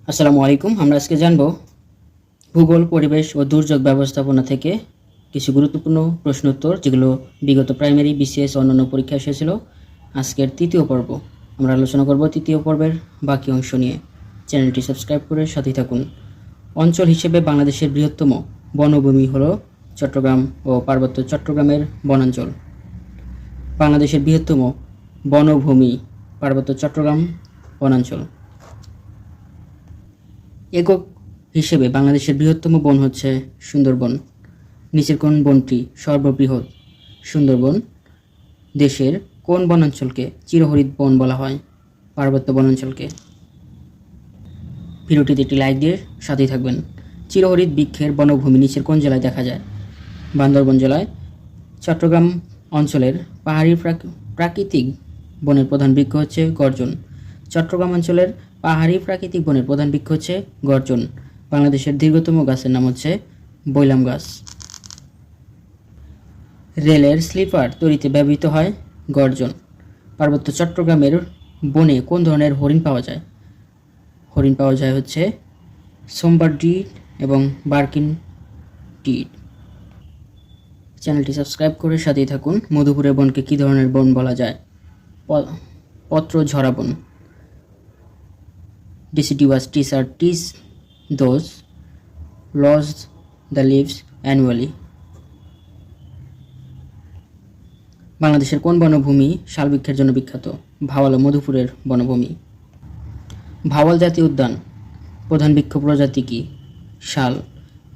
আসসালামু আলাইকুম। আমরা আজকে জানব ভূগোল, পরিবেশ ও দুর্যোগ ব্যবস্থাপনা থেকে কিছু গুরুত্বপূর্ণ প্রশ্ন উত্তর, যেগুলো বিগত প্রাইমারি, বিসিএস ও অন্যান্য পরীক্ষায় এসেছিল। আজকের তৃতীয় পর্ব আমরা আলোচনা করব তৃতীয় পর্বের বাকি অংশ নিয়ে। চ্যানেলটি সাবস্ক্রাইব করে সাথেই থাকুন। অঞ্চল হিসেবে বাংলাদেশের বৃহত্তম বনভূমি হলো চট্টগ্রাম ও পার্বত্য চট্টগ্রামের বনাঞ্চল। বাংলাদেশের বৃহত্তম বনভূমি পার্বত্য চট্টগ্রাম বনাঞ্চল। একক হিসেবে বাংলাদেশের বৃহত্তম বন হচ্ছে সুন্দরবন। নিচের কোন বনটি সর্ববৃহৎ? সুন্দরবন। দেশের কোন বনাঞ্চলকে চিরহরিৎ বন বলা হয়? পার্বত্য বনাঞ্চলকে। ভিডিওটিতে একটি লাইক দিয়ে সাথেই থাকবেন। চিরহরিৎ বৃক্ষের বনভূমি নিচের কোন জেলায় দেখা যায়? বান্দরবান জেলায়। চট্টগ্রাম অঞ্চলের পাহাড়ি প্রাকৃতিক বনের প্রধান বৃক্ষ হচ্ছে গর্জন। চট্টগ্রাম অঞ্চলের পাহাড়ি প্রাকৃতিক বনের প্রধান বৃক্ষ হচ্ছে গর্জন। বাংলাদেশের দীর্ঘতম গাছের নাম হচ্ছে বৈলাম গাছ। রেলের স্লিপার তৈরিতে ব্যবহৃত হয় গর্জন। পার্বত্য চট্টগ্রামের বনে কোন ধরনের হরিণ পাওয়া যায়? হরিণ পাওয়া যায় হচ্ছে সোমবার ডিট এবং বার্কিন ডিট। চ্যানেলটি সাবস্ক্রাইব করে সাথেই থাকুন। মধুপুরের বনকে কী ধরনের বন বলা যায়? পত্রঝরা বন। deciduous trees are trees those lose the leaves annually. বাংলাদেশের কোন বনভূমি শালবৃক্ষের জন্য বিখ্যাত? ভাওয়াল ও মধুপুরের বনভূমি। ভাওয়াল জাতীয় উদ্যান প্রধান বৃক্ষ প্রজাতি কি? শাল।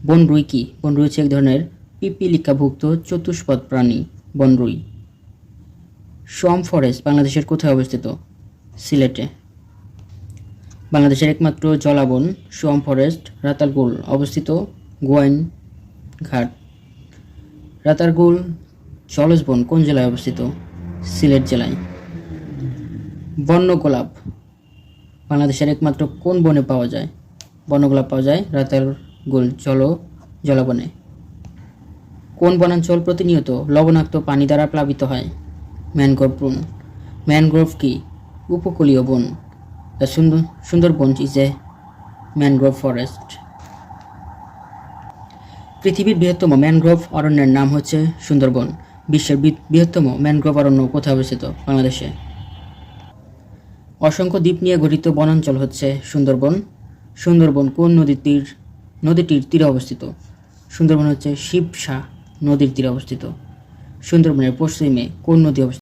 বনরুই কি? বনরুই হচ্ছে এক ধরনের পিপিলিকাভুক্ত চতুষ্পদ প্রাণী। বনরুই। সোয়াম্প ফরেস্ট বাংলাদেশের কোথায় অবস্থিত? সিলেটে। বাংলাদেশের একমাত্র জলাবন সোয়াম্প ফরেস্ট রাতারগুল অবস্থিত গোয়াইন ঘাট। রাতারগুল জলজ বন কোন জেলায় অবস্থিত? সিলেট জেলায়। বন্য গোলাপ বাংলাদেশের একমাত্র কোন বনে পাওয়া যায়? বনগোলাপ পাওয়া যায় রাতারগুল জলাবনে। কোন বনাঞ্চল প্রতিনিয়ত লবণাক্ত পানি দ্বারা প্লাবিত হয়? ম্যানগ্রোভ বন। ম্যানগ্রোভ কি? উপকূলীয় বন। The Sundarban is a mangrove forest. পৃথিবীর বৃহত্তম ম্যানগ্রোভ অরণ্যের নাম হচ্ছে সুন্দরবন। বিশ্বের বৃহত্তম ম্যানগ্রোভ অরণ্য কোথায় অবস্থিত? বাংলাদেশে। অসংখ্য দ্বীপ নিয়ে গঠিত বনাঞ্চল হচ্ছে সুন্দরবন। সুন্দরবন কোন নদীটির তীরে অবস্থিত? সুন্দরবন হচ্ছে শিবসা নদীর তীরে অবস্থিত। সুন্দরবনের পশ্চিমে কোন নদী অবস্থিত?